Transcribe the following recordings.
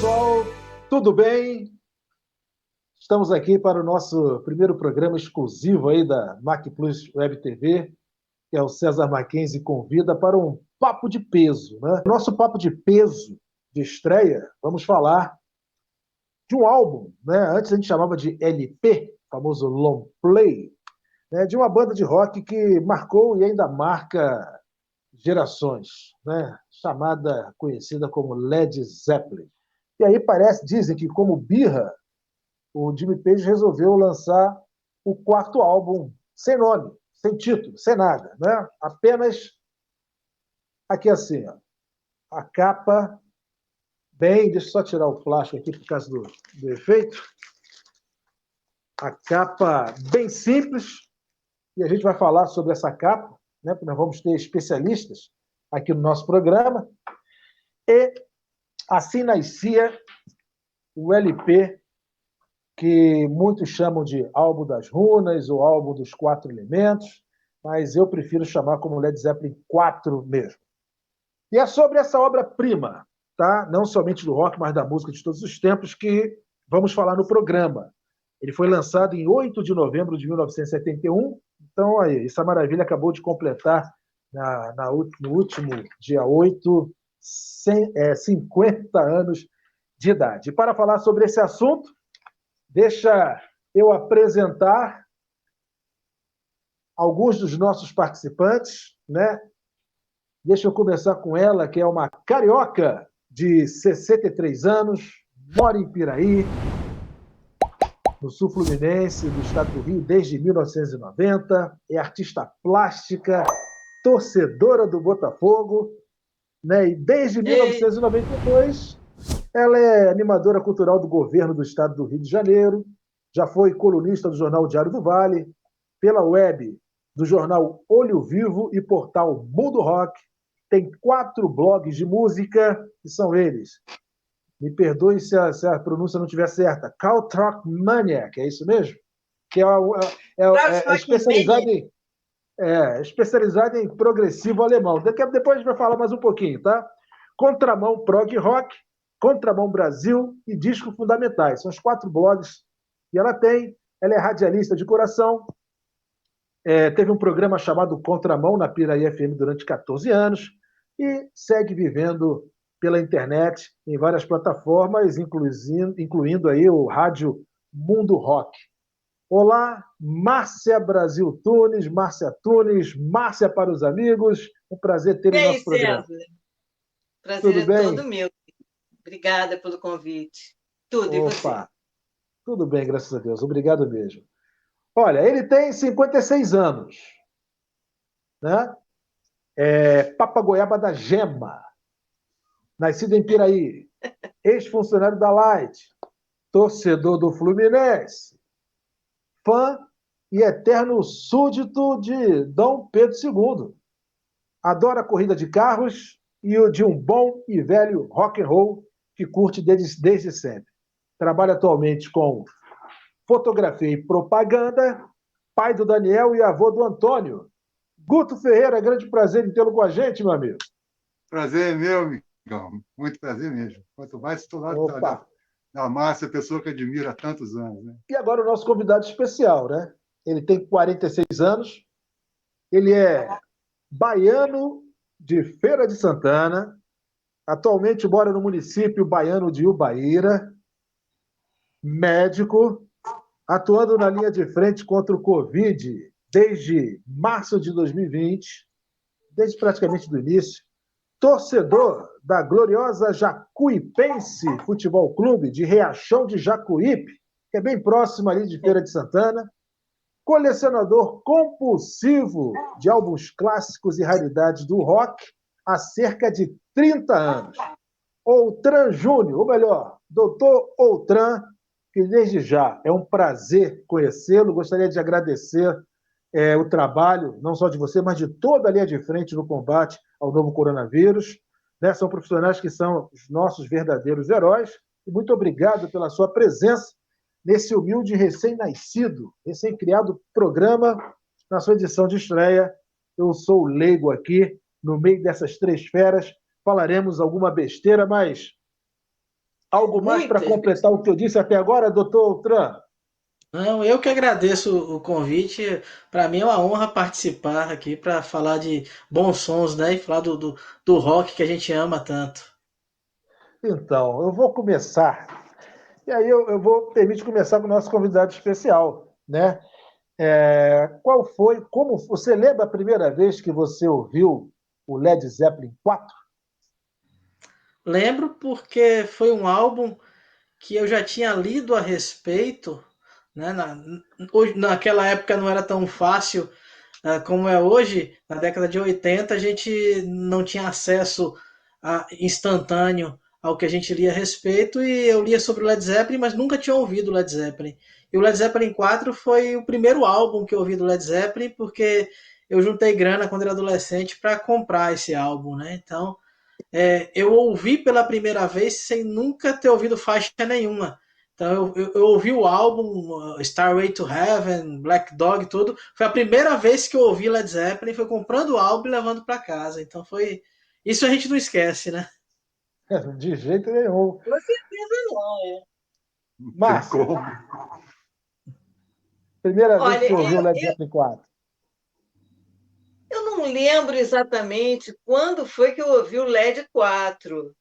pessoal, tudo bem? Estamos aqui para o nosso primeiro programa exclusivo aí da Mac Plus Web TV, que é o César Mackenzie convida para um papo de peso, né? Nosso papo de peso de estreia, vamos falar de um álbum, né? Antes a gente chamava de LP, famoso long play, né? De uma banda de rock que marcou e ainda marca gerações, né? Conhecida como Led Zeppelin. E aí dizem que como birra, o Jimmy Page resolveu lançar o quarto álbum sem nome, sem título, sem nada, né? Apenas aqui assim, ó, a capa bem, deixa eu só tirar o plástico aqui por causa do efeito. A capa bem simples, e a gente vai falar sobre essa capa, né? Porque nós vamos ter especialistas aqui no nosso programa. E assim nascia o LP, que muitos chamam de álbum das runas ou álbum dos quatro elementos, mas eu prefiro chamar como Led Zeppelin 4 mesmo. E é sobre essa obra-prima, tá? Não somente do rock, mas da música de todos os tempos, que vamos falar no programa. Ele foi lançado em 8 de novembro de 1971, então aí, essa maravilha acabou de completar no último dia 8, 50 anos de idade. E para falar sobre esse assunto, deixa eu apresentar alguns dos nossos participantes, né? Deixa eu começar com ela, que é uma carioca de 63 anos, mora em Piraí, no sul fluminense do estado do Rio desde 1990, é artista plástica, torcedora do Botafogo, né? E desde 1992 ela é animadora cultural do governo do estado do Rio de Janeiro, já foi colunista do jornal Diário do Vale, pela web do jornal Olho Vivo e portal Mundo Rock. Tem 4 blogs de música, que são eles. Me perdoe se a pronúncia não estiver certa. Krautrock Maniac, é isso mesmo? Que é especializada em progressivo alemão. Depois a gente vai falar mais um pouquinho, tá? Contramão Prog Rock, Contramão Brasil e Disco Fundamentais. São os 4 blogs que ela tem. Ela é radialista de coração. Teve um programa chamado Contramão na Piraí FM durante 14 anos e segue vivendo pela internet em várias plataformas, incluindo aí o rádio Mundo Rock. Olá, Márcia Brasil Tunes, Márcia para os amigos. Um prazer ter o nosso programa. César? Prazer Tudo é bem? todo meu. Obrigada pelo convite. Tudo, e você? Opa, tudo bem, graças a Deus. Obrigado mesmo. Olha, ele tem 56 anos, né? Papa Goiaba da Gema, nascido em Piraí, ex-funcionário da Light, torcedor do Fluminense, fã e eterno súdito de Dom Pedro II. Adora a corrida de carros e o de um bom e velho rock and roll que curte desde sempre. Trabalha atualmente com fotografia e propaganda, pai do Daniel e avô do Antônio. Guto Ferreira, grande prazer em tê-lo com a gente, meu amigo. Prazer é meu, amigão. Muito prazer mesmo. Quanto mais estou lá da Márcia, pessoa que admiro há tantos anos. Né? E agora o nosso convidado especial, né? Ele tem 46 anos, ele é baiano de Feira de Santana, atualmente mora no município baiano de Ubaíra, médico, atuando na linha de frente contra o Covid desde março de 2020, desde praticamente do início, torcedor da gloriosa Jacuipense Futebol Clube de Riachão de Jacuípe, que é bem próximo ali de Feira de Santana, colecionador compulsivo de álbuns clássicos e raridades do rock há cerca de 30 anos. Outran Júnior, ou melhor, Doutor Outran, que desde já é um prazer conhecê-lo. Gostaria de agradecer o trabalho, não só de você, mas de toda a linha de frente no combate ao novo coronavírus. Né? São profissionais que são os nossos verdadeiros heróis. E muito obrigado pela sua presença nesse humilde recém-nascido, recém-criado programa, na sua edição de estreia. Eu sou o leigo aqui, no meio dessas 3 feras. Falaremos alguma besteira, mas Algo mais para Muitas. completar o que eu disse até agora, doutor Tran? Não, eu que agradeço o convite. Para mim é uma honra participar aqui para falar de bons sons, né? E falar do rock que a gente ama tanto. Então, eu vou começar. E aí eu vou permitir começar com o nosso convidado especial, né? Qual foi, como você lembra a primeira vez que você ouviu o Led Zeppelin 4? Lembro porque foi um álbum que eu já tinha lido a respeito, né? Naquela época não era tão fácil como é hoje. Na década de 80 a gente não tinha acesso instantâneo ao que a gente lia a respeito, e eu lia sobre o Led Zeppelin, mas nunca tinha ouvido o Led Zeppelin. E o Led Zeppelin 4 foi o primeiro álbum que eu ouvi do Led Zeppelin, porque eu juntei grana quando era adolescente para comprar esse álbum, né? Então, eu ouvi pela primeira vez sem nunca ter ouvido faixa nenhuma. Então eu ouvi o álbum Starway to Heaven, Black Dog, tudo. Foi a primeira vez que eu ouvi Led Zeppelin, foi comprando o álbum e levando para casa. Então foi. Isso a gente não esquece, né? De jeito nenhum. Com certeza não. Não tem Márcia, como. primeira vez que Olha, você ouviu o Led Zeppelin 4? eu não lembro exatamente quando foi que eu ouvi o LED 4,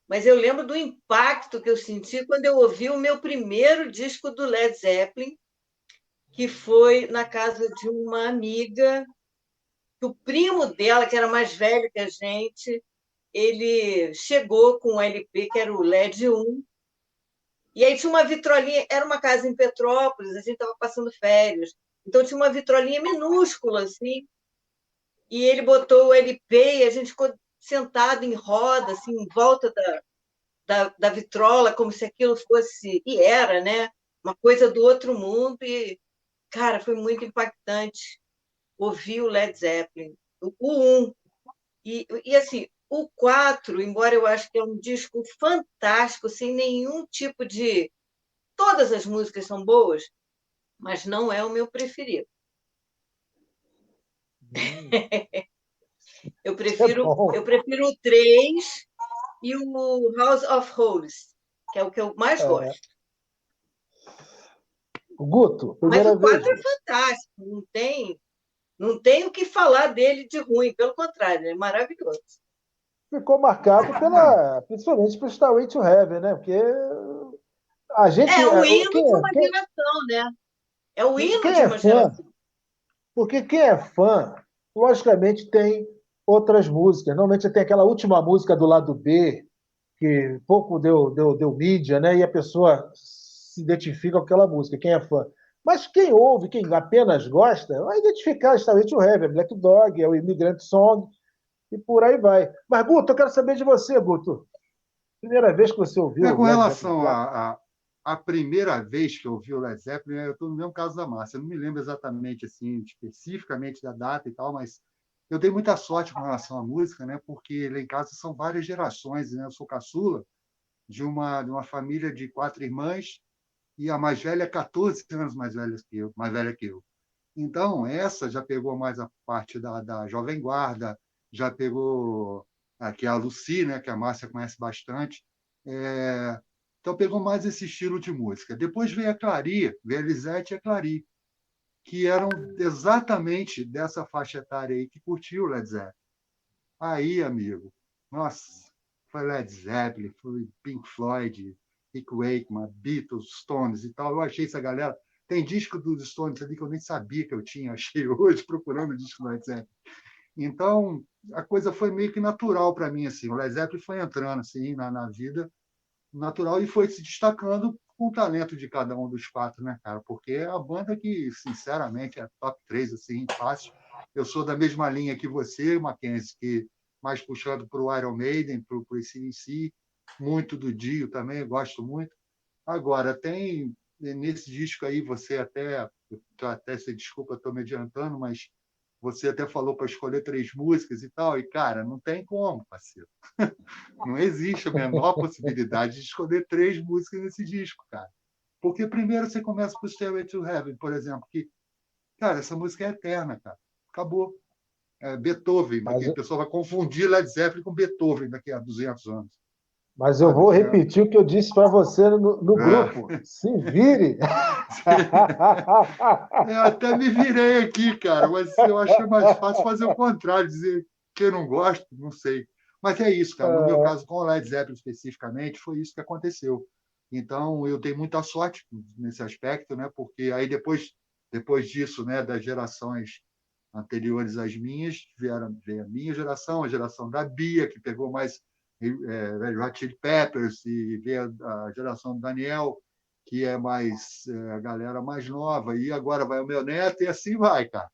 mas eu lembro do impacto que eu senti quando eu ouvi o meu primeiro disco do Led Zeppelin, que foi na casa de uma amiga, que o primo dela, que era mais velho que a gente, ele chegou com um LP que era o LED 1, e aí tinha uma vitrolinha, era uma casa em Petrópolis, a gente estava passando férias, então tinha uma vitrolinha minúscula, assim, e ele botou o LP e a gente ficou sentado em roda, assim, em volta da vitrola, como se aquilo fosse, e era, né? Uma coisa do outro mundo, e, cara, foi muito impactante ouvir o Led Zeppelin, o 1. E assim, o 4, embora eu acho que é um disco fantástico, sem nenhum tipo de. Todas as músicas são boas, mas não é o meu preferido. Hum, Eu é prefiro, bom. eu prefiro o 3 e o House of Holes, que é o que eu mais É, gosto. Guto, Mas primeira o vez, 4 é Guto. fantástico, não tem o que falar dele de ruim, pelo contrário, é maravilhoso. Ficou marcado principalmente pelo Starway to Heaven, né? Porque a gente, É o hino de quem é, uma geração, né? É o hino quem de é uma fã, geração. porque quem é fã, logicamente tem outras músicas. Normalmente tem aquela última música do lado B, que pouco deu mídia, né? E a pessoa se identifica com aquela música, quem é fã. Mas quem ouve, quem apenas gosta, vai identificar Starway to Heaven, Black Dog, é o Immigrant Song, e por aí vai. Mas, Guto, eu quero saber de você, Guto. Primeira vez que você ouviu Com Led Zeppelin relação 4? à primeira vez que eu vi o Led Zeppelin, eu estou no mesmo caso da Márcia. Eu não me lembro exatamente, assim, especificamente da data e tal, mas eu dei muita sorte com relação à música, né? Porque lá em casa são várias gerações, né? Eu sou caçula de uma família de 4 irmãs e a mais velha é 14 anos mais velha que eu. Então, essa já pegou mais a parte da Jovem Guarda, já pegou aqui a Lucy, né, que a Márcia conhece bastante. É, então, pegou mais esse estilo de música. Depois veio a Clary, veio a Elisete e a Clary, que eram exatamente dessa faixa etária aí que curtiu o Led Zeppelin. Aí, amigo, nossa, foi Led Zeppelin, foi Pink Floyd, Rick Wakeman, Beatles, Stones e tal. Eu achei essa galera. Tem disco dos Stones ali que eu nem sabia que eu tinha, achei hoje procurando o disco do Led Zeppelin. Então, a coisa foi meio que natural para mim, assim. O Led Zeppelin foi entrando assim na vida, natural, e foi se destacando com o talento de cada um dos 4, né, cara? Porque é a banda que, sinceramente, é top 3, assim, fácil. Eu sou da mesma linha que você, Mackenzie, que mais puxando para o Iron Maiden, para o AC/DC, muito do Dio também, gosto muito. Agora, tem nesse disco aí, você até se desculpa, estou me adiantando, mas você até falou para escolher 3 músicas e tal, e, cara, não tem como, parceiro. Não existe a menor possibilidade de escolher 3 músicas nesse disco, cara. Porque primeiro você começa com Stairway to Heaven, por exemplo, que, cara, essa música é eterna, cara. Acabou. Beethoven, Mas, porque a pessoa vai confundir Led Zeppelin com Beethoven daqui a 200 anos. Mas eu vou repetir o que eu disse para você no grupo. Se vire! Eu até me virei aqui, cara, mas eu acho mais fácil fazer o contrário, dizer que eu não gosto, não sei. Mas é isso, cara. No meu caso, com o Led Zeppelin especificamente, foi isso que aconteceu. Então, eu dei muita sorte nesse aspecto, né? Porque aí depois disso, né, das gerações anteriores às minhas, veio a minha geração, a geração da Bia, que pegou mais Red Hot Chili Peppers, e veio a geração do Daniel, que é mais a galera mais nova, e agora vai o meu neto, e assim vai, cara.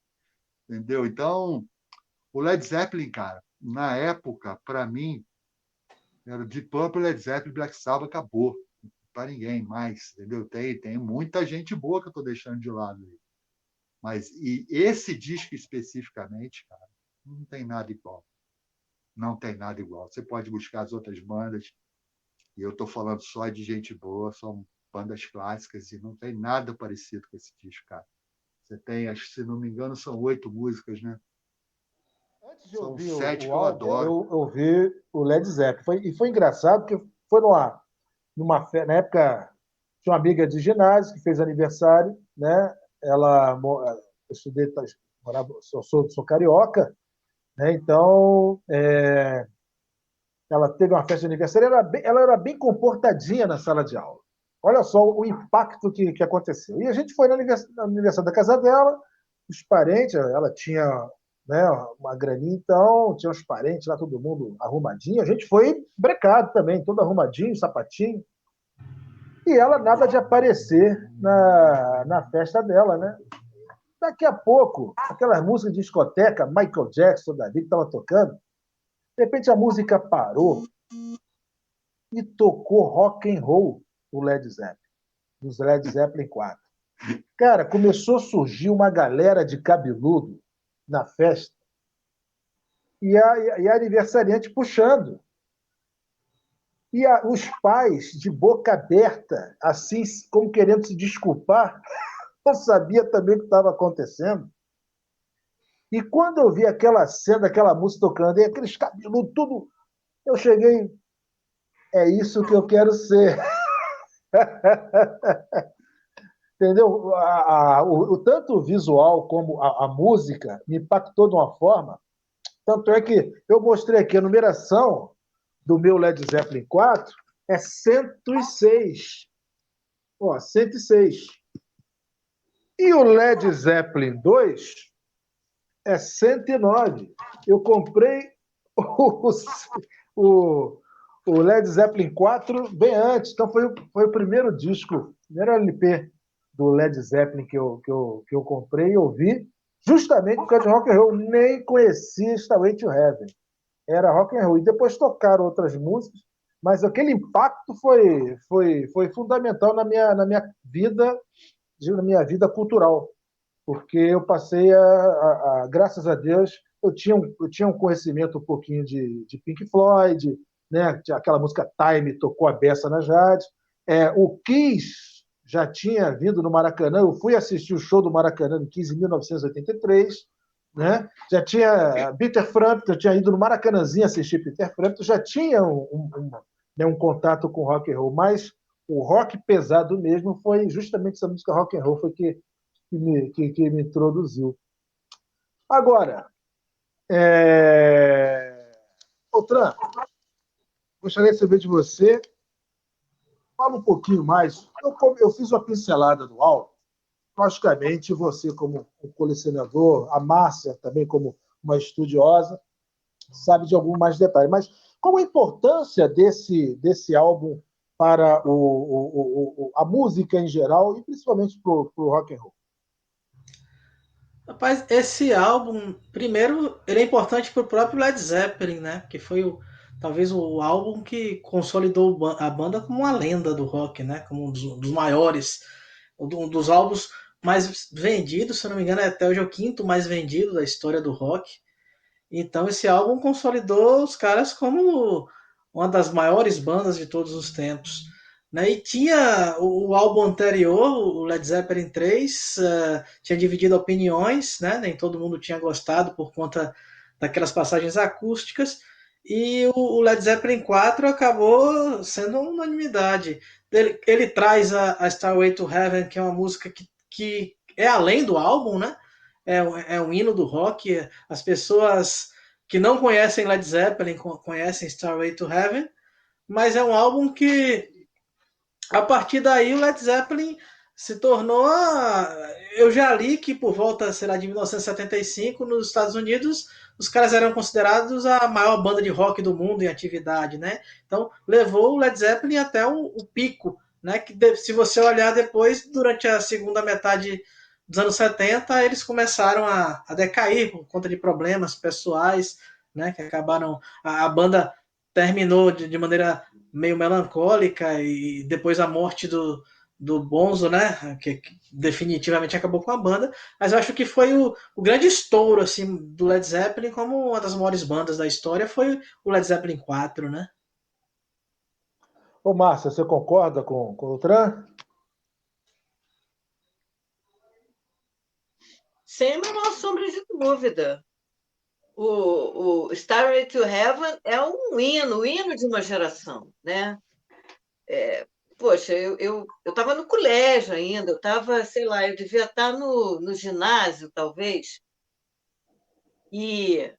Entendeu? Então, o Led Zeppelin, cara, na época, para mim, era Deep Purple, Led Zeppelin, Black Sabbath, acabou. Para ninguém mais, entendeu? Tem muita gente boa que eu estou deixando de lado aí. Mas e esse disco especificamente, cara, não tem nada igual. Não tem nada igual. Você pode buscar as outras bandas, e eu estou falando só de gente boa, são bandas clássicas, e não tem nada parecido com esse disco, cara. Você tem, acho que, se não me engano, são 8 músicas, né? Antes de São ouvir 7 que o eu álbum, adoro. eu ouvi o Led Zeppelin. E foi engraçado, porque foi numa festa, na época, tinha uma amiga de ginásio que fez aniversário, né? Eu estudei, sou carioca, né? Então, ela teve uma festa de aniversário, ela era bem comportadinha na sala de aula. Olha só o impacto que aconteceu. E a gente foi no aniversário da casa dela, os parentes, ela tinha, né, uma graninha, então tinha os parentes lá, todo mundo arrumadinho. A gente foi brecado também, todo arrumadinho, sapatinho. E ela nada de aparecer na festa dela, né? Daqui a pouco, aquelas músicas de discoteca, Michael Jackson, Davi, que estava tocando, de repente a música parou e tocou rock and roll do Led Zeppelin, dos Led Zeppelin 4. Cara, começou a surgir uma galera de cabeludo na festa e a aniversariante puxando. E os pais, de boca aberta, assim, como querendo se desculpar, não sabia também o que estava acontecendo. E quando eu vi aquela cena, aquela música tocando, e aqueles cabeludos, tudo, eu cheguei, é isso que eu quero ser. Entendeu? Tanto o visual como a música me impactou de uma forma. Tanto é que eu mostrei aqui a numeração do meu Led Zeppelin 4 é 106. Ó, 106. E o Led Zeppelin 2 é 109. Eu comprei o, o Led Zeppelin 4 bem antes. Então foi o primeiro disco, primeiro LP do Led Zeppelin que eu comprei e ouvi, justamente por causa de rock and roll. Nem conhecia Stairway to Heaven. Era rock and roll. E depois tocaram outras músicas, mas aquele impacto foi fundamental na minha vida cultural, porque eu passei graças a Deus, eu tinha um conhecimento um pouquinho de Pink Floyd, né? Aquela música Time tocou a beça nas rádios. O Kiss já tinha vindo no Maracanã, eu fui assistir o show do Maracanã no Kiss em 1983, né? Já tinha Peter Frampton, eu tinha ido no Maracanãzinho assistir Peter Frampton, já tinha né, um contato com rock and roll, mas o rock pesado mesmo foi justamente essa música rock and roll, foi que me introduziu. Agora, Tran, gostaria de saber de você, fala um pouquinho mais. Eu fiz uma pincelada no álbum, logicamente você como um colecionador, a Márcia também como uma estudiosa, sabe de algum mais detalhe, mas qual a importância desse álbum para a música em geral e principalmente para o rock and roll? Rapaz, esse álbum, primeiro, ele é importante para o próprio Led Zeppelin, né? Que foi talvez o álbum que consolidou a banda como uma lenda do rock, né? Como um dos maiores, um dos álbuns mais vendidos, se eu não me engano, até hoje é o quinto mais vendido da história do rock. Então esse álbum consolidou os caras como uma das maiores bandas de todos os tempos. Né? E tinha o álbum anterior, o Led Zeppelin 3, tinha dividido opiniões, né? Nem todo mundo tinha gostado por conta daquelas passagens acústicas. E o Led Zeppelin 4 acabou sendo uma unanimidade. Ele traz a Starway to Heaven, que é uma música que é além do álbum, né? É um hino do rock. As pessoas que não conhecem Led Zeppelin conhecem Starway to Heaven, mas é um álbum que, a partir daí, o Led Zeppelin se tornou. Eu já li que por volta, sei lá, de 1975, nos Estados Unidos, os caras eram considerados a maior banda de rock do mundo em atividade, né? Então, levou o Led Zeppelin até o pico, né? Que se você olhar depois, durante a segunda metade dos anos 70, eles começaram a decair por conta de problemas pessoais, né? Que acabaram. A banda terminou de maneira meio melancólica, e depois a morte do Bonzo, né, que definitivamente acabou com a banda, mas eu acho que foi o grande estouro assim do Led Zeppelin como uma das maiores bandas da história foi o Led Zeppelin 4, né? Ô, Márcia, você concorda com o Tran? Sem a menor sombra de dúvida. O Starway to Heaven é um hino, o hino de uma geração, né? Poxa, eu estava no colégio ainda, eu estava, sei lá, eu devia estar no ginásio, talvez, e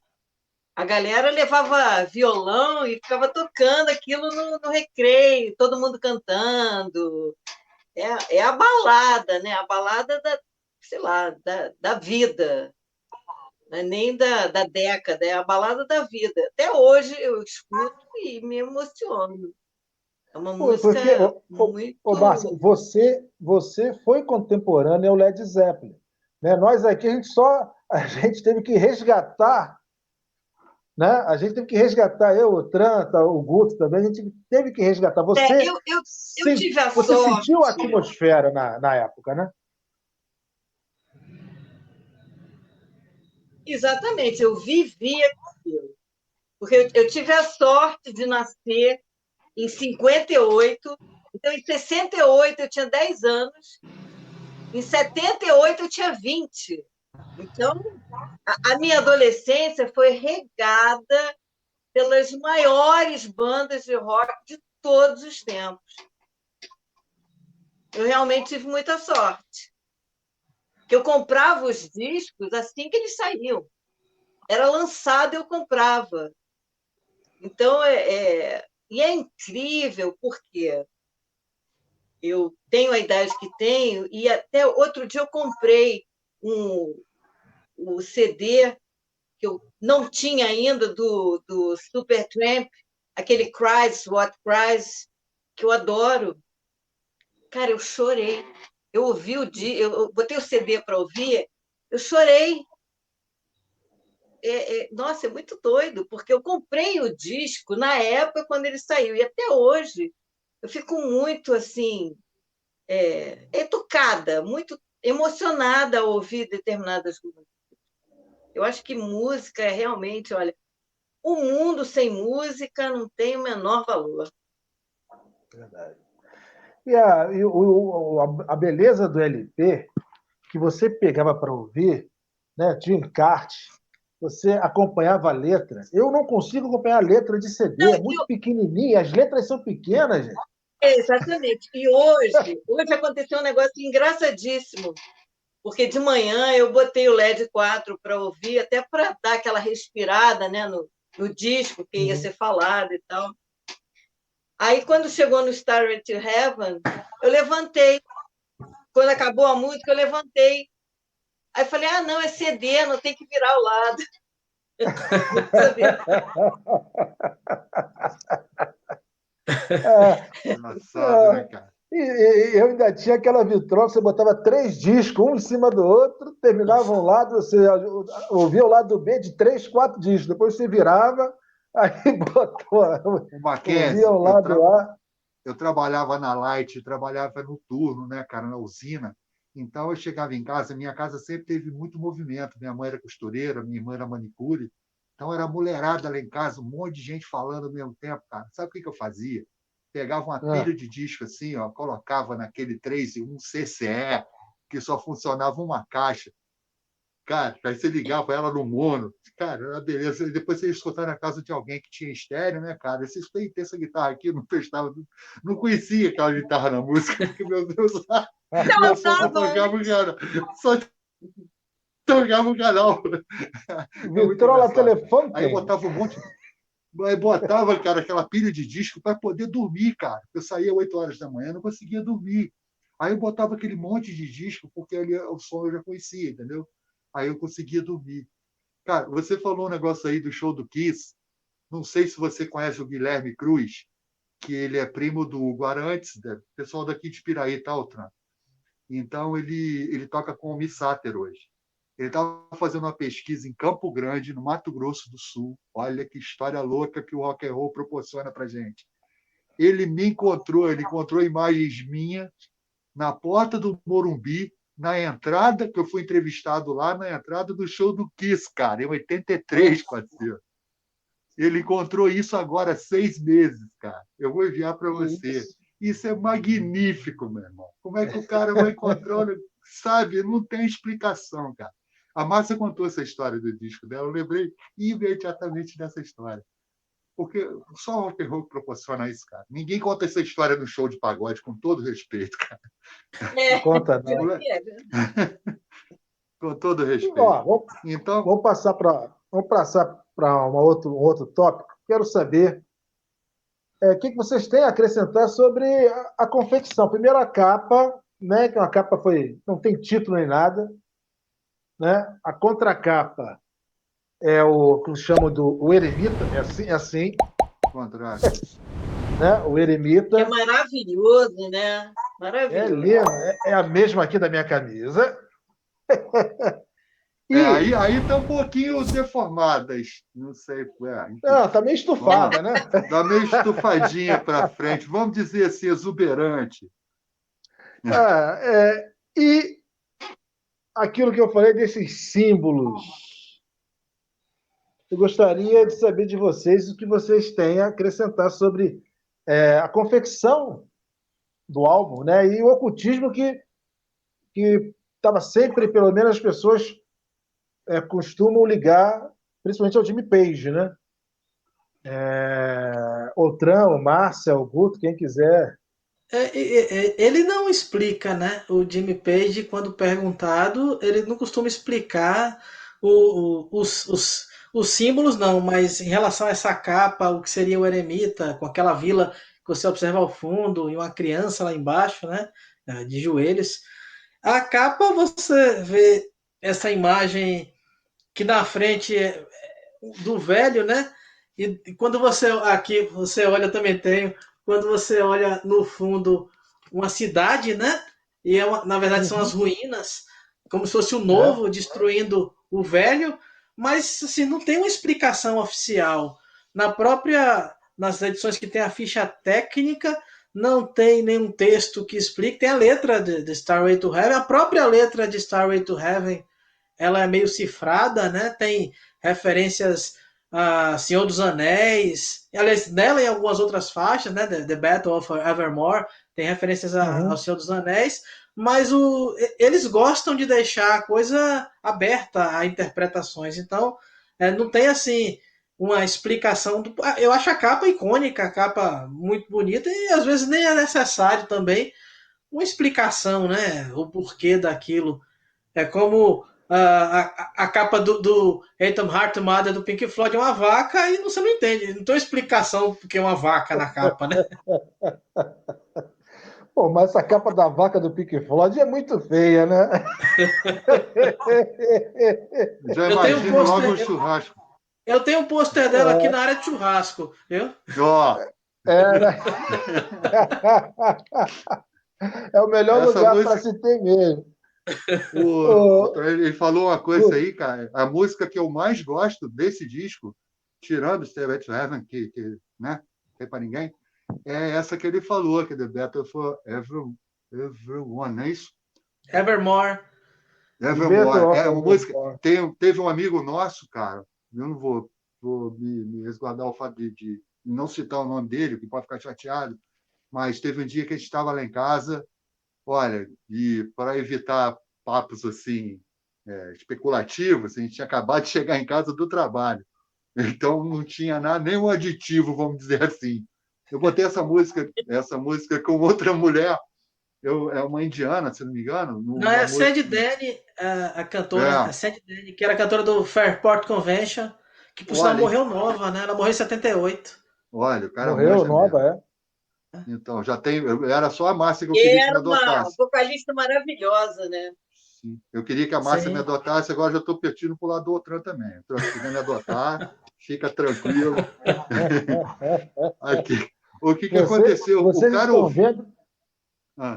a galera levava violão e ficava tocando aquilo no recreio, todo mundo cantando. É a balada, né? A balada da, sei lá, da vida, não é nem da década, é a balada da vida. Até hoje eu escuto e me emociono. É uma Porque, música Márcia, muito. você foi contemporâneo ao Led Zeppelin. Né? Nós aqui, a gente teve que resgatar, né? A gente teve que resgatar, eu, o Tranta, o Guto também, a gente teve que resgatar. Eu tive a Você sorte. sentiu a atmosfera na época, né? Exatamente, eu vivi aquilo. Porque eu tive a sorte de nascer em 58, então em 68 eu tinha 10 anos, em 78 eu tinha 20. Então, a minha adolescência foi regada pelas maiores bandas de rock de todos os tempos. Eu realmente tive muita sorte. Eu comprava os discos assim que eles saíam. Era lançado, eu comprava. Então, e é incrível, porque eu tenho a idade que tenho, e até outro dia eu comprei um CD que eu não tinha ainda do Supertramp, aquele Cries What Cries, que eu adoro. Cara, eu chorei. Eu ouvi eu botei o CD para ouvir, eu chorei. Nossa, é muito doido, porque eu comprei o disco na época quando ele saiu, e até hoje eu fico muito assim, tocada, muito emocionada ao ouvir determinadas músicas. Eu acho que música é realmente, olha, o mundo sem música não tem o menor valor. Verdade. A beleza do LP, que você pegava para ouvir, né, tinha encarte, você acompanhava a letra. Eu não consigo acompanhar a letra de CD, Não, é muito pequenininha, as letras são pequenas, gente. exatamente. E hoje aconteceu um negócio engraçadíssimo, porque de manhã eu botei o LED 4 para ouvir, até para dar aquela respirada, né, no disco que ia ser falado e tal. Aí, quando chegou no Starway to Heaven, eu levantei. Quando acabou a música, eu levantei. Aí falei, não, é CD, não tem que virar ao lado. Engraçado, né, cara? Eu ainda tinha aquela vitrola, você botava 3 discos, um em cima do outro, terminava um lado, você ouvia o lado B de 3, 4 discos, depois você virava, aí botou, O ouvia Mackenzie, o lado A. eu trabalhava na Light, trabalhava no turno, né, cara, na usina. Então eu chegava em casa, minha casa sempre teve muito movimento. Minha mãe era costureira, minha irmã era manicure. Então era mulherada lá em casa, um monte de gente falando ao mesmo tempo, cara. Sabe o que eu fazia? Pegava uma pilha de disco assim, ó, colocava naquele 3 em 1 CCE, que só funcionava uma caixa. Cara, aí você ligava ela no mono. Cara, era beleza. E depois você ia escutar na casa de alguém que tinha estéreo, né, cara? Você tem essa guitarra aqui, eu não prestava, não conhecia aquela guitarra na música, porque, meu Deus, Ela só tava. tocava o canal. Só tocava o canal. É muito Vitrola engraçado. Aí Telefunken. botava um monte. Aí botava, cara, aquela pilha de disco para poder dormir, cara. Eu saía 8 horas da manhã, não conseguia dormir. Aí eu botava aquele monte de disco, porque ali o som eu já conhecia, entendeu? Aí eu conseguia dormir. Cara, você falou um negócio aí do show do Kiss. Não sei se você conhece o Guilherme Cruz, que ele é primo do Guarantes, pessoal daqui de Piraí, tá, Altran? Então, ele toca com o Missáter hoje. Ele estava fazendo uma pesquisa em Campo Grande, no Mato Grosso do Sul. Olha que história louca que o rock and roll proporciona para gente. Ele encontrou imagens minhas na porta do Morumbi, na entrada, que eu fui entrevistado lá, na entrada do show do Kiss, cara, em 83, parceiro. Ele encontrou isso agora há 6 meses, cara. Eu vou enviar para você. Isso é magnífico, meu irmão. Como é que o cara vai encontrar, sabe? Não tem explicação, cara. A Márcia contou essa história do disco dela, eu lembrei imediatamente dessa história. Porque só o rock and roll proporciona isso, cara. Ninguém conta essa história no show de pagode, com todo respeito, cara. Não conta, não. Com todo respeito. Ó, Então, vamos passar para um outro tópico. Quero saber o que vocês têm a acrescentar sobre a confecção. Primeiro, a capa, né, que uma capa não tem título nem nada. Né? A contracapa é o que chamam o Eremita, é assim, contrário. né? O Eremita. É maravilhoso, né? É Maravilhoso. lindo, é a mesma aqui da minha camisa. E aí está um pouquinho deformadas, não sei. tá meio estufada, né? Dá meio estufadinha para frente, vamos dizer assim, exuberante. E aquilo que eu falei desses símbolos. Eu gostaria de saber de vocês o que vocês têm a acrescentar sobre a confecção do álbum, né? E o ocultismo que estava sempre, pelo menos as pessoas costumam ligar, principalmente ao Jimmy Page, né? O Tran, o Márcia, o Guto, quem quiser. Ele não explica, né? O Jimmy Page, quando perguntado, ele não costuma explicar os símbolos, não, mas em relação a essa capa, o que seria o eremita, com aquela vila que você observa ao fundo e uma criança lá embaixo, né? De joelhos. A capa, você vê essa imagem que na frente é do velho, né? E quando você aqui você olha, eu também tenho, quando você olha no fundo uma cidade, né? E na verdade são as ruínas, como se fosse o novo destruindo o velho, mas assim, não tem uma explicação oficial. Nas edições que tem a ficha técnica, não tem nenhum texto que explique. Tem a letra de Starway to Heaven, a própria letra de Starway to Heaven, ela é meio cifrada, né? Tem referências a Senhor dos Anéis, aliás, nela e algumas outras faixas, né? The Battle of Evermore, tem referências ao Senhor dos Anéis, mas eles gostam de deixar a coisa aberta a interpretações, então não tem assim uma explicação. Eu acho a capa icônica, a capa muito bonita, e às vezes nem é necessário também uma explicação, né? O porquê daquilo. É como a capa do Atom Heart Mother do Pink Floyd é uma vaca e você não entende. Não tem uma explicação porque é uma vaca na capa, né? Pô, mas essa capa da vaca do Pink Floyd é muito feia, né? Já imagino logo o churrasco. Eu tenho um pôster dela aqui na área de churrasco, viu? Ó. Né? É o melhor lugar para se ter mesmo. Ele falou uma coisa aí, cara. A música que eu mais gosto desse disco, tirando Stairway to Heaven, que né, não tem para ninguém, é essa que ele falou, que é The Battle for Everyone, não é isso? Evermore. Evermore. É uma música. Teve um amigo nosso, cara, eu não vou me resguardar o fato de não citar o nome dele, que pode ficar chateado, mas teve um dia que a gente estava lá em casa, olha, e para evitar papos assim especulativo, assim, a gente tinha acabado de chegar em casa do trabalho. Então não tinha nada, nenhum aditivo, vamos dizer assim. Eu botei essa música com outra mulher, é uma indiana, se não me engano, Não, é numa a Sandy música. Denny, a cantora, a É, Sandy Denny, que era cantora do Fairport Convention, que por sinal olha, morreu nova, né? Ela morreu em 78. olha, o cara Morreu, manja mesmo. nova, é? Então, já tem. Era só a Márcia que eu queria que me Era uma adotasse. vocalista maravilhosa, né? Sim. Eu queria que a Márcia me Sim. adotasse, agora já estou partindo para o lado do Outran também. Se quiser me adotar, fica tranquilo. Aqui. O que aconteceu? O Vocês cara estão ouviu. vendo,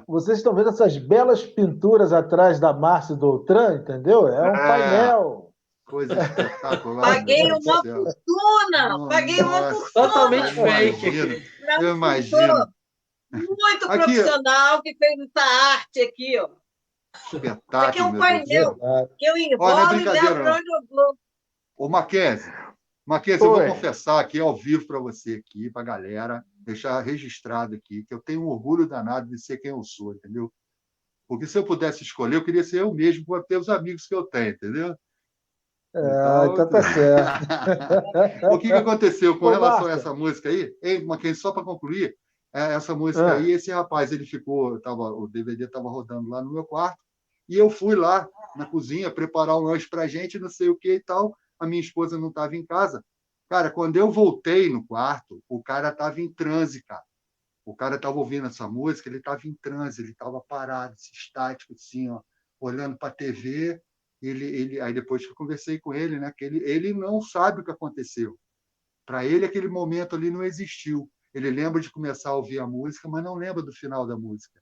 vocês estão vendo essas belas pinturas atrás da Márcia Beltrán, entendeu? É um painel. Coisa espetacular, meu Paguei Deus do uma céu. fortuna! Paguei uma Nossa, fortuna! Totalmente eu fake imagino. aqui. Pra Eu um imagino. pintor muito Aqui, profissional que fez essa arte aqui, ó. Isso aqui é espetáculo, um meu Deus do painel céu. Verdade. que eu Olha, não é enrolo e levo brincadeira, para não. onde eu vou. Ô, Mackenzie, eu vou Oi. confessar aqui ao vivo para você aqui, para a galera, deixar registrado aqui, que eu tenho um orgulho danado de ser quem eu sou, entendeu? Porque se eu pudesse escolher, eu queria ser eu mesmo, para ter os amigos que eu tenho, entendeu? Então, Então tá certo. o que aconteceu com Ô, relação a Márcia. essa música aí? Ei, Mackenzie, só para concluir, essa música Ah, aí, esse rapaz, ele ficou, o DVD estava rodando lá no meu quarto, e eu fui lá na cozinha preparar um lanche para a gente, não sei o que e tal. A minha esposa não estava em casa. Cara, quando eu voltei no quarto, o cara estava em transe, cara. O cara estava ouvindo essa música, ele estava em transe, ele estava parado, estático, assim, ó, olhando para a TV. Aí depois que eu conversei com ele, né, que ele não sabe o que aconteceu. Para ele, aquele momento ali não existiu. Ele lembra de começar a ouvir a música, mas não lembra do final da música.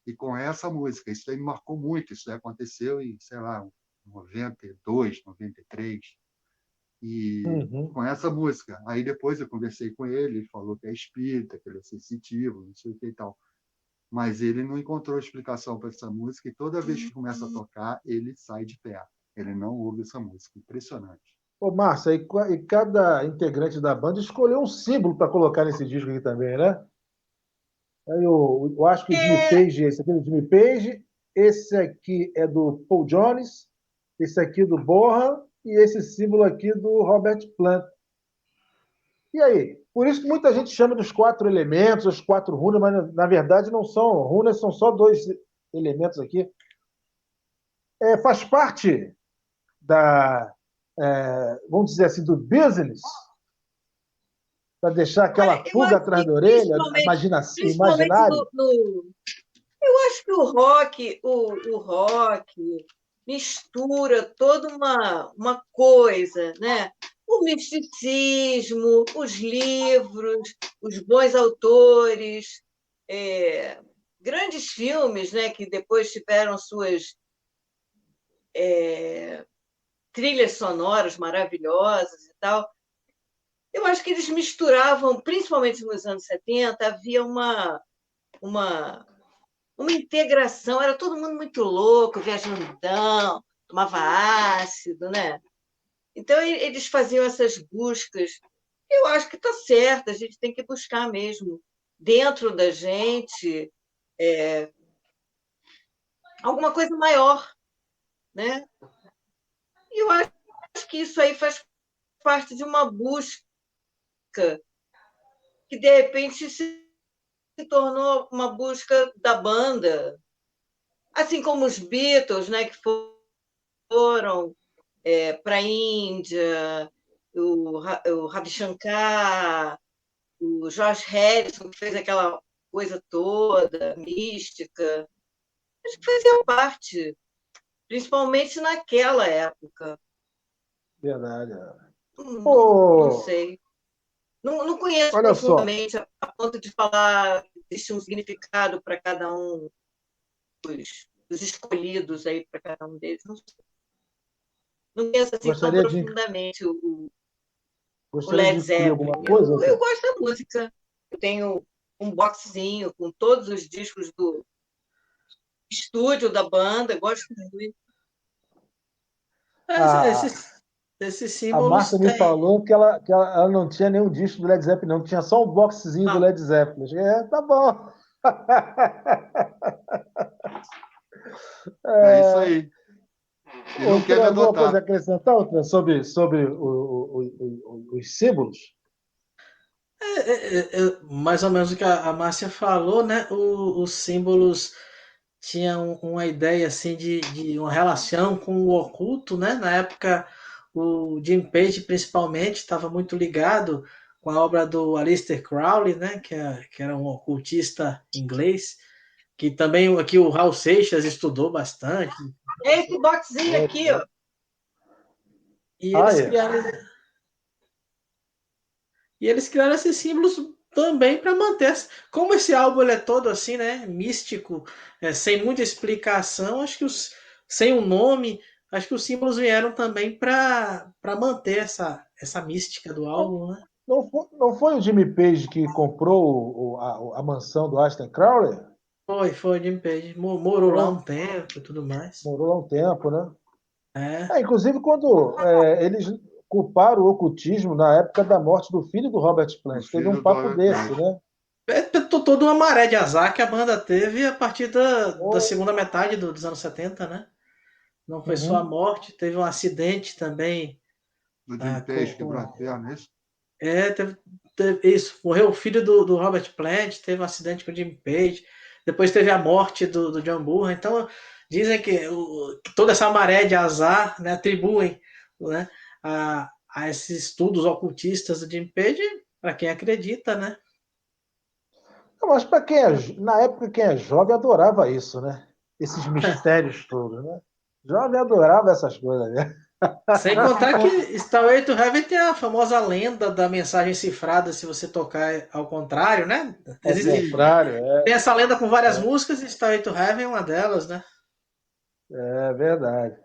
E com essa música, isso aí me marcou muito. Isso aí aconteceu em, sei lá, 92, 93. E uhum. com essa música. Aí depois eu conversei com ele, ele falou que é espírita, que ele é sensitivo, não sei o que e tal. Mas ele não encontrou explicação para essa música e toda vez que começa a tocar, ele sai de perto. Ele não ouve essa música. Impressionante. Ô, Márcia, e cada integrante da banda escolheu um símbolo para colocar nesse disco aqui também, né? Aí eu acho que o Jimmy É, Page, esse aqui é do Jimmy Page, esse aqui é do Paul Jones, esse aqui do Bonham e esse símbolo aqui do Robert Plant. E aí? Por isso que muita gente chama dos quatro elementos, os quatro runas, mas na verdade não são runas, são só dois elementos aqui. Faz parte da, vamos dizer assim, do business, para deixar olha, aquela eu pulga acho atrás que da orelha, principalmente imaginário. eu acho que o rock mistura toda uma coisa, né? O misticismo, os livros, os bons autores, é, grandes filmes, né, que depois tiveram suas trilhas sonoras maravilhosas e tal. Eu acho que eles misturavam, principalmente nos anos 70, havia uma uma integração, era todo mundo muito louco, viajandão, tomava ácido, né? Então, eles faziam essas buscas. Eu acho que está certo, a gente tem que buscar mesmo, dentro da gente, alguma coisa maior, né? E eu acho que isso aí faz parte de uma busca que, de repente, se tornou uma busca da banda, assim como os Beatles, né, que foram para a Índia, o Ravi Shankar, o George Harrison, que fez aquela coisa toda, mística. Acho que fazia parte, principalmente naquela época. Verdade. Não Pô, sei. Não conheço olha só, profundamente a ponto de falar que existe um significado para cada um dos escolhidos aí para cada um deles. Não conheço assim tão gostaria de, profundamente o gostaria de Led incluir alguma Zeppelin. coisa, Eu cara? gosto da música. Eu tenho um boxzinho com todos os discos do estúdio da banda, gosto muito. A, Esses a símbolos Márcia me têm. falou que ela não tinha nenhum disco do Led Zeppelin, não, tinha só um boxzinho do Ah, Led Zeppelin. Tá bom. É isso aí. E não quer me Alguma coisa a adotar. acrescentar, outra, sobre os símbolos? Mais ou menos o que a Márcia falou, né? Os símbolos tinham uma ideia assim de uma relação com o oculto, né? Na época, o Jim Page principalmente estava muito ligado com a obra do Aleister Crowley, né? Que era um ocultista inglês, que também aqui o Raul Seixas estudou bastante. É esse boxinho É, aqui, ó. E ah, eles é. criaram E eles criaram esses símbolos também para manter. Como esse álbum ele é todo assim, né? Místico, sem muita explicação, acho que sem um nome, acho que os símbolos vieram também para manter essa mística do Não, álbum, né? não foi o Jimmy Page que comprou a mansão do Aleister Crowley? Foi, Jim Page. Morou lá um Pô, tempo e tudo mais. morou lá um tempo, né? É, Inclusive, quando eles culparam o ocultismo na época da morte do filho do Robert O Plant. Teve um filho do papo Robert desse, Plant. né? toda uma maré de azar que a banda teve a partir da Pô, segunda metade dos anos 70, né? Não foi só a uhum. morte, teve um acidente também. Do Jim Com, Page quebrou com, a perna, isso? teve isso. Morreu o filho do Robert Plant, teve um acidente com o Jimmy Page, depois teve a morte do John Bonham. Então, dizem que toda essa maré de azar, né, atribuem, né, a esses estudos ocultistas do Jimmy Page, para quem acredita, né? Não, mas para na época quem é jovem adorava isso, né? Esses mistérios todos, né? Jovem adorava essas coisas, né? Sem contar que Stairway to Heaven tem a famosa lenda da mensagem cifrada se você tocar ao contrário, né? Ao Existe, Ih, contrário, tem essa lenda com várias é, músicas e Stairway to Heaven é uma delas, né? é verdade,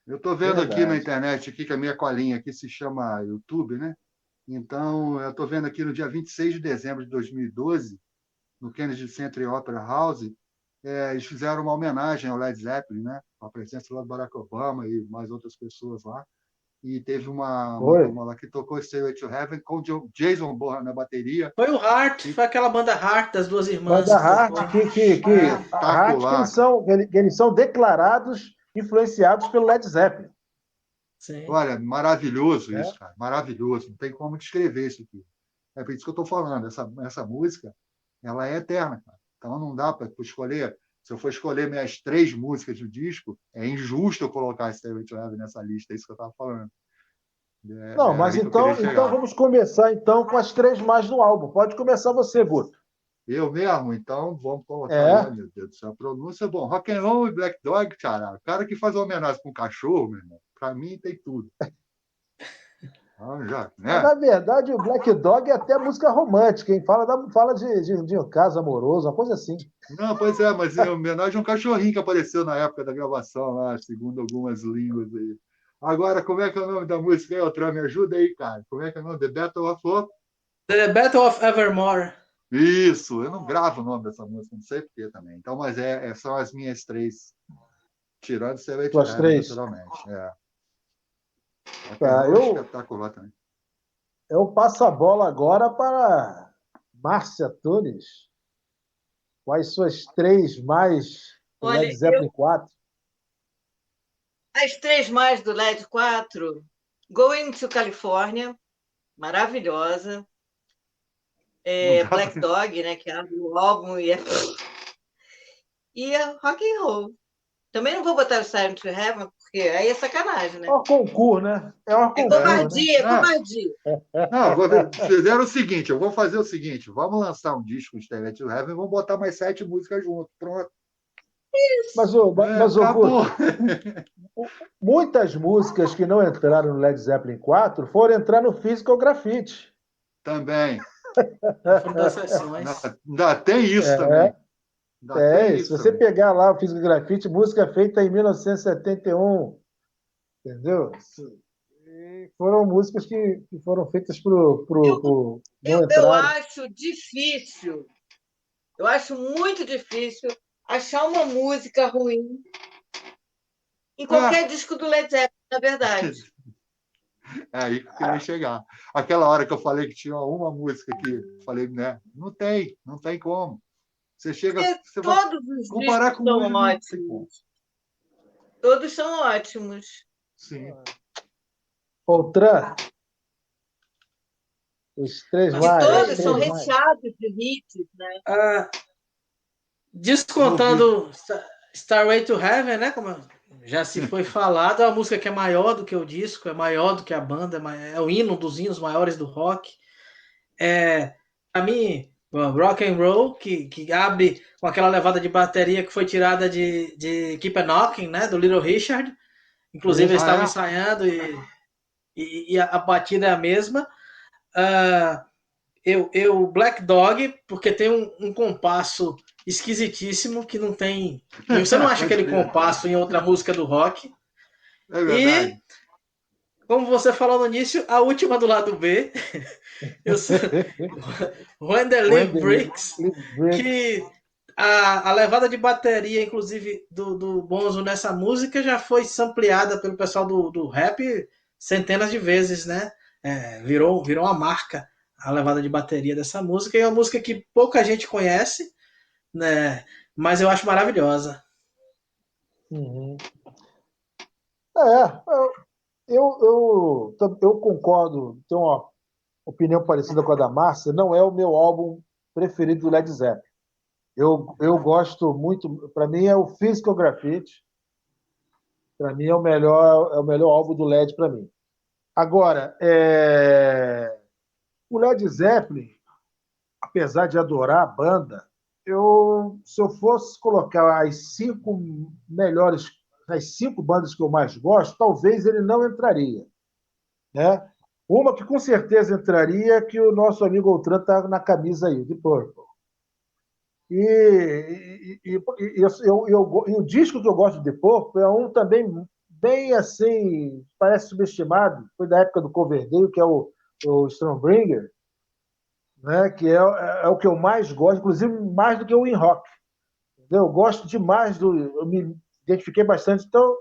eu estou vendo aqui na verdade. internet aqui que a minha colinha aqui se chama YouTube, né? Então, eu estou vendo aqui no dia 26 de dezembro de 2012, no Kennedy Center Opera House, eles fizeram uma homenagem ao Led Zeppelin, né? Com a presença lá do Barack Obama e mais outras pessoas lá. E teve uma Foi. turma lá que tocou Stairway to Heaven com o Jason Bonham na bateria. Foi o Heart, E foi aquela banda Heart das duas irmãs Banda que tocou. Hart, Hart, que espetacular. eles são declarados influenciados pelo Led Zeppelin. Sim. Olha, maravilhoso Né? isso, cara. Maravilhoso. Não tem como descrever isso aqui. É por isso que eu estou falando. Essa música, ela é eterna, cara. Então não dá para escolher. Se eu for escolher minhas 3 músicas do disco, é injusto eu colocar Stairway to Heaven nessa lista. É isso que eu estava falando. Não, Era mas aí que eu queria então chegar. vamos começar então com as 3 mais do álbum. Pode começar você, Guto. Eu mesmo, então, vamos colocar aí, É. meu Deus do céu, a pronúncia é bom. Rock and Roll e Black Dog, cara. O cara que faz uma homenagem para um cachorro, meu irmão, para mim tem tudo. Já, Mas, né? na verdade, o Black Dog é até música romântica, hein? Fala de um caso amoroso, uma coisa assim. Não, pois é, mas em homenagem a um cachorrinho que apareceu na época da gravação lá, segundo algumas línguas aí. Agora, como é que é o nome da música aí, Otran? Me ajuda aí, cara. Como é que é o nome? The Battle of Hope? The Battle of Evermore. Isso, eu não gravo o nome dessa música, não sei porquê também. Então, mas são as minhas 3, tirando Stairway to Suas Heaven, 3. naturalmente. Rock and Tá, Roll é espetacular também. eu passo a bola agora para Márcia Tunes. Quais suas 3 mais do Led Olha, Zeppelin 4? as 3 mais do LED 4, Going to California, maravilhosa. Não dá Black pra... Dog, né, que abre o álbum e a Rock and Roll. Também não vou botar o Silent to Heaven, porque aí é sacanagem, É né? um concurso, né? É um É concurso, né? covardia, é Não, covardia. não, fizeram o seguinte, eu vou fazer o seguinte, vamos lançar um disco de Stairway to Heaven e vamos botar mais 7 músicas junto. Pronto. Mas, Acabou. Guto, muitas músicas que não entraram no Led Zeppelin 4 foram entrar no Physical Graffiti. Também. Foram das sessões. Ainda tem isso É, também. Ainda tem se isso você também. pegar lá o Physical Graffiti, música feita em 1971, entendeu? E foram músicas que foram feitas não Eu entraram. acho difícil, eu acho muito difícil achar uma música ruim em É, qualquer disco do Led Zeppelin, na verdade. é aí que eu queria chegar. Aquela hora que eu falei que tinha uma música aqui, falei, né? Não tem como. Você chega, Porque você vai todos os comparar discos com são hoje, não tem como. ótimos. Todos são ótimos. Sim. Outran, os três E mais. todos Os são três mais. recheados de hits, né? Descontando Starway to Heaven, né? Como já se foi falado, é uma música que é maior do que o disco, é maior do que a banda, é o hino dos hinos maiores do rock. Pra mim, Rock and Roll, que abre com aquela levada de bateria que foi tirada de Keep a Knocking, né? Do Little Richard. Inclusive, eles estavam ensaiando e a batida é a mesma. Black Dog, porque tem um compasso esquisitíssimo que não tem. Você não acha aquele compasso em outra música do rock. É verdade. E, como você falou no início, a última do lado B, When the Leaf Breaks, que a levada de bateria, inclusive, do Bonzo nessa música já foi sampleada pelo pessoal do rap centenas de vezes, né? Virou uma marca a levada de bateria dessa música, e é uma música que pouca gente conhece, né? Mas eu acho maravilhosa. Uhum. Eu concordo, tenho uma opinião parecida com a da Márcia, não é o meu álbum preferido do Led Zeppelin. Eu gosto muito, para mim é o Physical Graffiti, para mim é o melhor álbum do Led para mim. Agora, o Led Zeppelin, apesar de adorar a banda, se eu fosse colocar as cinco bandas que eu mais gosto, talvez ele não entraria, né? Uma que com certeza entraria é que o nosso amigo Outran está na camisa aí, de Purple. E o disco que eu gosto de The Purple é um também bem assim, parece subestimado, foi da época do Coverdale, que é o Stormbringer, né? Que é o que eu mais gosto, inclusive mais do que o In Rock. Entendeu? Eu gosto demais eu me identifiquei bastante. Então,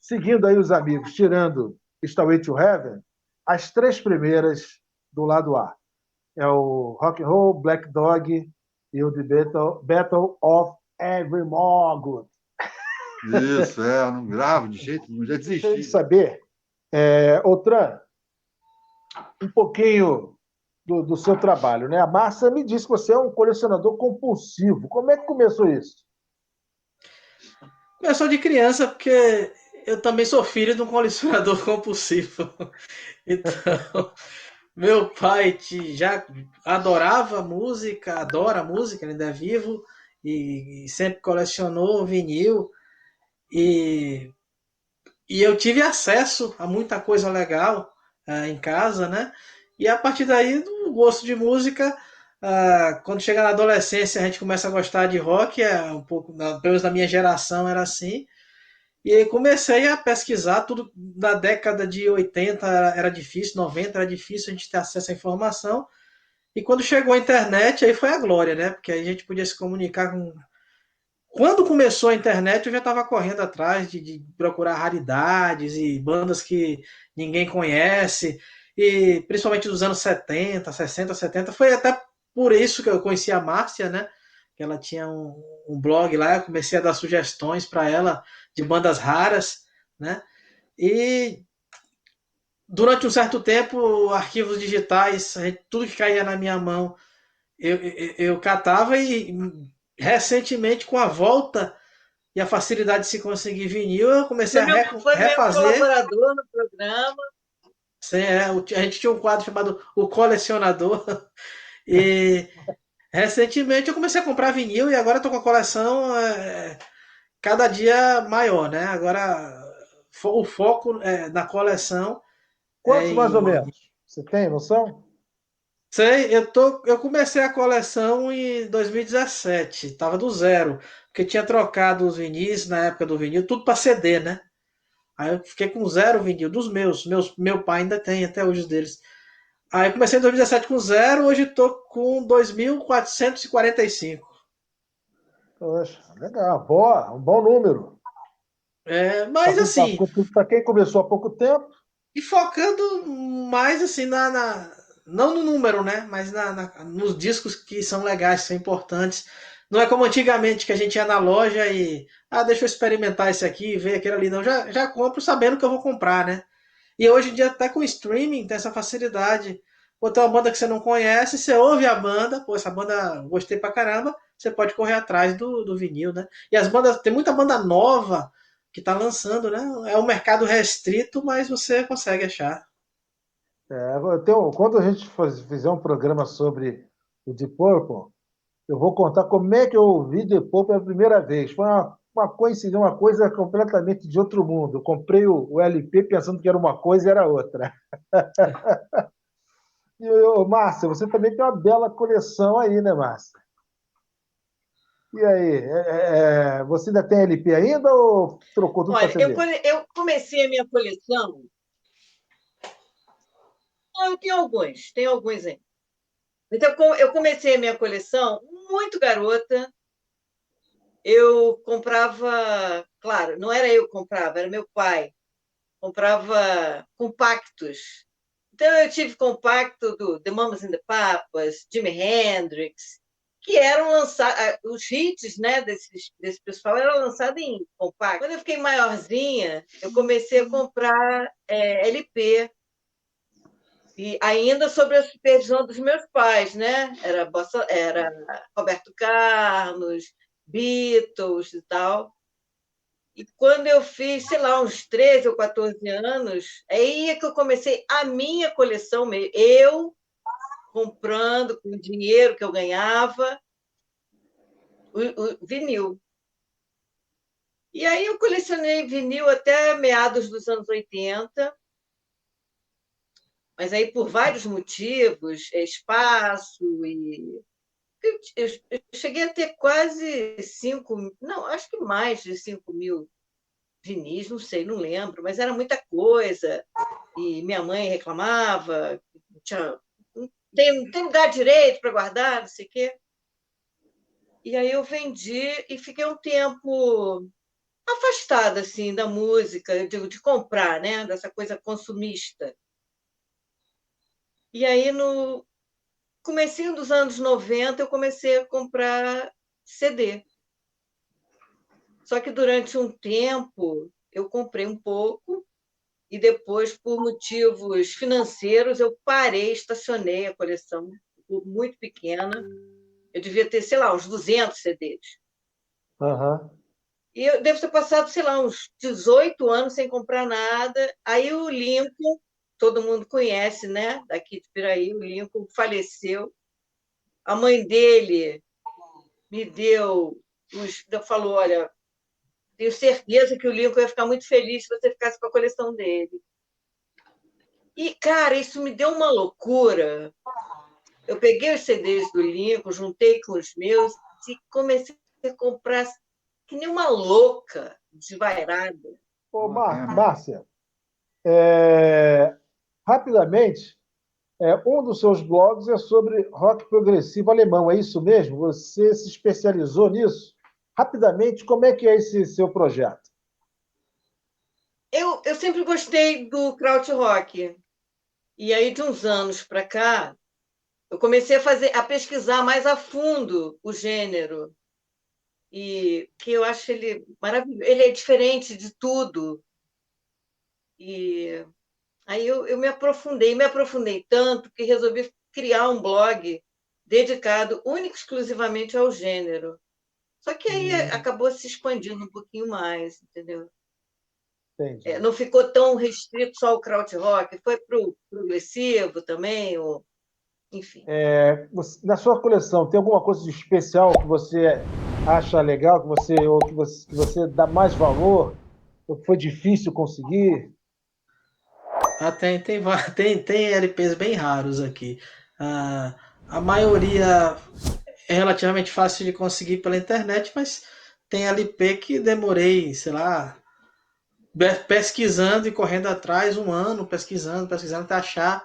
seguindo aí os amigos, tirando Stairway to Heaven, as três primeiras do lado A. É o Rock and Roll, Black Dog e o The Battle of Every Morgoth. Isso, não gravo de jeito nenhum, já desisti. Deixa eu saber, Outran, um pouquinho do seu trabalho, né? A Márcia me disse que você é um colecionador compulsivo. Como é que começou isso? Começou de criança, porque eu também sou filho de um colecionador compulsivo. Então, meu pai já adorava música, adora música, ele ainda é vivo, e sempre colecionou vinil. E eu tive acesso a muita coisa legal em casa, né? E a partir daí, do gosto de música, quando chega na adolescência, a gente começa a gostar de rock, um pouco, pelo menos na minha geração era assim. E aí comecei a pesquisar tudo na década de 80 era difícil, 90 era difícil a gente ter acesso à informação. E quando chegou a internet, aí foi a glória, né? Porque aí a gente podia se comunicar com. Quando começou a internet, eu já estava correndo atrás de procurar raridades e bandas que ninguém conhece, e principalmente dos anos 70, 60, 70. Foi até por isso que eu conheci a Márcia, né? Que ela tinha um blog lá, eu comecei a dar sugestões para ela de bandas raras, né? E durante um certo tempo, arquivos digitais, tudo que caía na minha mão, eu catava, e recentemente, com a volta e a facilidade de se conseguir vinil, eu comecei a Foi meu refazer. colaborador no programa. Sim, a gente tinha um quadro chamado O Colecionador. E recentemente eu comecei a comprar vinil, e agora estou com a coleção cada dia maior, né? Agora o foco na coleção Quantos mais ou menos? Você tem noção? Sei, eu comecei a coleção em 2017, tava do zero, porque tinha trocado os vinis na época do vinil, tudo para CD, né? Aí eu fiquei com zero vinil dos meu pai ainda tem até hoje os deles. Aí eu comecei em 2017 com zero, hoje tô com 2.445. Poxa, legal, boa, um bom número. Mas assim, Para quem começou há pouco tempo. e focando mais assim não no número, né? Mas nos discos que são legais, que são importantes. Não é como antigamente que a gente ia na loja e, deixa eu experimentar esse aqui, ver aquele ali. Não, já compro sabendo que eu vou comprar, né? E hoje em dia, até com o streaming, tem essa facilidade. Pô, tem uma banda que você não conhece, você ouve a banda, pô, essa banda gostei pra caramba, você pode correr atrás do vinil, né? E as bandas, tem muita banda nova que tá lançando, né? É um mercado restrito, mas você consegue achar. Quando a gente fizer um programa sobre o Deep Purple, eu vou contar como é que eu ouvi Deep Purple pela primeira vez. Foi uma coincidência, uma coisa completamente de outro mundo. Eu comprei o LP pensando que era uma coisa e era outra. E, Márcia, você também tem uma bela coleção aí, né, Márcia? E aí, você ainda tem LP ainda ou trocou tudo para Olha, eu, CD? eu comecei a minha coleção. Eu tenho alguns ainda. Então, eu comecei a minha coleção muito garota. Eu comprava, claro, não era eu que comprava, era meu pai. Comprava compactos. Então, eu tive compacto do The Mamas and the Papas, Jimi Hendrix, que eram lançados, os hits, né, desse pessoal eram lançados em compacto. Quando eu fiquei maiorzinha, eu comecei a comprar LP, e ainda sob a supervisão dos meus pais, né? Era Roberto Carlos, Beatles e tal. E quando eu fiz, sei lá, uns 13 ou 14 anos, aí é que eu comecei a minha coleção mesmo. Eu comprando com o dinheiro que eu ganhava o vinil. E aí eu colecionei vinil até meados dos anos 80, mas aí por vários motivos, espaço e eu cheguei a ter quase 5, não, acho que mais de 5.000 vinis, não sei, não lembro, mas era muita coisa. E minha mãe reclamava, não tem lugar direito para guardar, não sei o quê. E aí eu vendi e fiquei um tempo afastada assim da música, eu digo, de comprar, né, dessa coisa consumista. E aí no comecinho dos anos 90 eu comecei a comprar CD. Só que durante um tempo eu comprei um pouco e depois, por motivos financeiros, eu parei, estacionei a coleção muito pequena. Eu devia ter, sei lá, uns 200 CDs. Aham. E eu devo ter passado, sei lá, uns 18 anos sem comprar nada. Aí o Lincoln, todo mundo conhece, né? Daqui de Piraí, o Lincoln faleceu. A mãe dele me falou, olha, tenho certeza que o Lincoln ia ficar muito feliz se você ficasse com a coleção dele. E, cara, isso me deu uma loucura. Eu peguei os CDs do Lincoln, juntei com os meus e comecei a comprar que nem uma louca, desvairada. Ô, Bacana. Márcia, rapidamente, um dos seus blogs é sobre rock progressivo alemão, é isso mesmo? Você se especializou nisso? Rapidamente, como é que é esse seu projeto? Eu sempre gostei do krautrock. E aí, de uns anos para cá, eu comecei a pesquisar mais a fundo o gênero. E que eu acho ele maravilhoso. Ele é diferente de tudo. E aí eu me aprofundei tanto que resolvi criar um blog dedicado único e exclusivamente ao gênero. Só que aí acabou se expandindo um pouquinho mais, entendeu? Entendi. Não ficou tão restrito só ao krautrock, foi para o progressivo também, enfim. Na sua coleção, tem alguma coisa de especial que você acha legal, que você dá mais valor, ou que foi difícil conseguir? Tem LPs bem raros aqui. Ah, a maioria é relativamente fácil de conseguir pela internet, mas tem LP que demorei, sei lá, pesquisando e correndo atrás um ano, pesquisando até achar.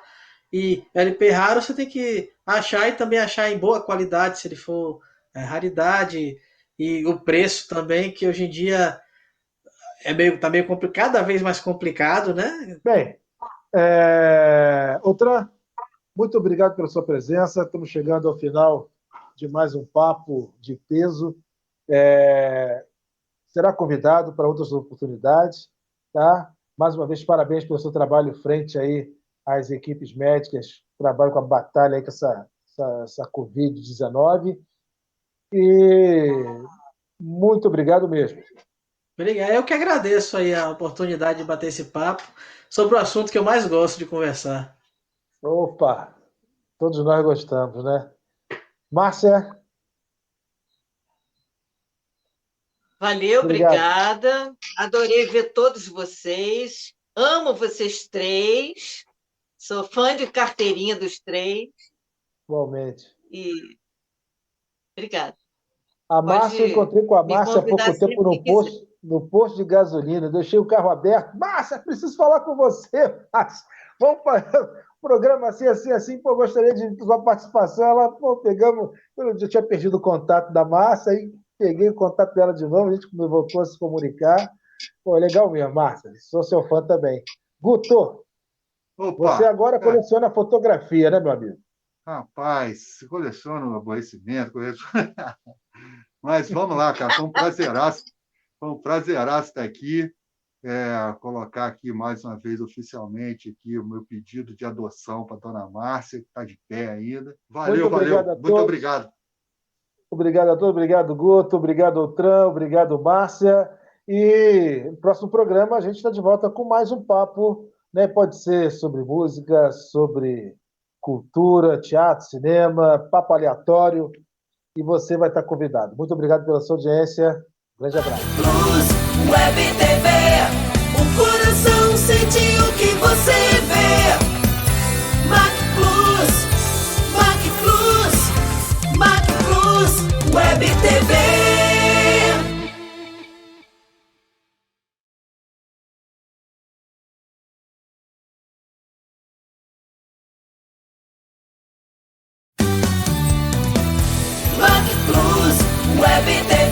E LP raro você tem que achar e também achar em boa qualidade, se ele for raridade. E o preço também, que hoje em dia tá meio complicado, cada vez mais complicado, né? Bem, outra, muito obrigado pela sua presença. Estamos chegando ao final de mais um papo de peso. Será convidado para outras oportunidades, tá? Mais uma vez, parabéns pelo seu trabalho frente aí às equipes médicas que trabalham com a batalha aí com essa Covid-19. E muito obrigado mesmo. Obrigado. Eu que agradeço aí a oportunidade de bater esse papo sobre o assunto que eu mais gosto de conversar. Opa, todos nós gostamos, né? Márcia? Valeu, Obrigado. obrigada. Adorei ver todos vocês. Amo vocês três. Sou fã de carteirinha dos três. Igualmente. E obrigada. A Márcia, eu encontrei com a me Márcia há convidar pouco tempo sempre que quiser. no posto de gasolina. Eu deixei o carro aberto. Márcia, preciso falar com você, Márcia. Vamos fazer um programa assim. Pô, gostaria de sua participação. Ela, pô, pegamos. Eu já tinha perdido o contato da Márcia, aí peguei o contato dela de novo, a gente voltou a se comunicar. Pô, legal mesmo, Márcia. Sou seu fã também. Guto, Opa, você agora coleciona fotografia, né, meu amigo? rapaz, coleciono aborrecimento, Mas vamos lá, cara. Foi um prazeraço estar aqui. Colocar aqui mais uma vez oficialmente aqui o meu pedido de adoção para a dona Márcia, que está de pé ainda. Valeu. Muito obrigado. Obrigado a todos, obrigado, Guto, obrigado, Outran, obrigado, Márcia. E no próximo programa a gente está de volta com mais um papo, né? Pode ser sobre música, sobre cultura, teatro, cinema, papo aleatório, e você vai estar convidado. Muito obrigado pela sua audiência. Grande abraço. Plus Web TV, o coração sente o que você vê. Mac Plus Web TV. Mac Plus Web TV.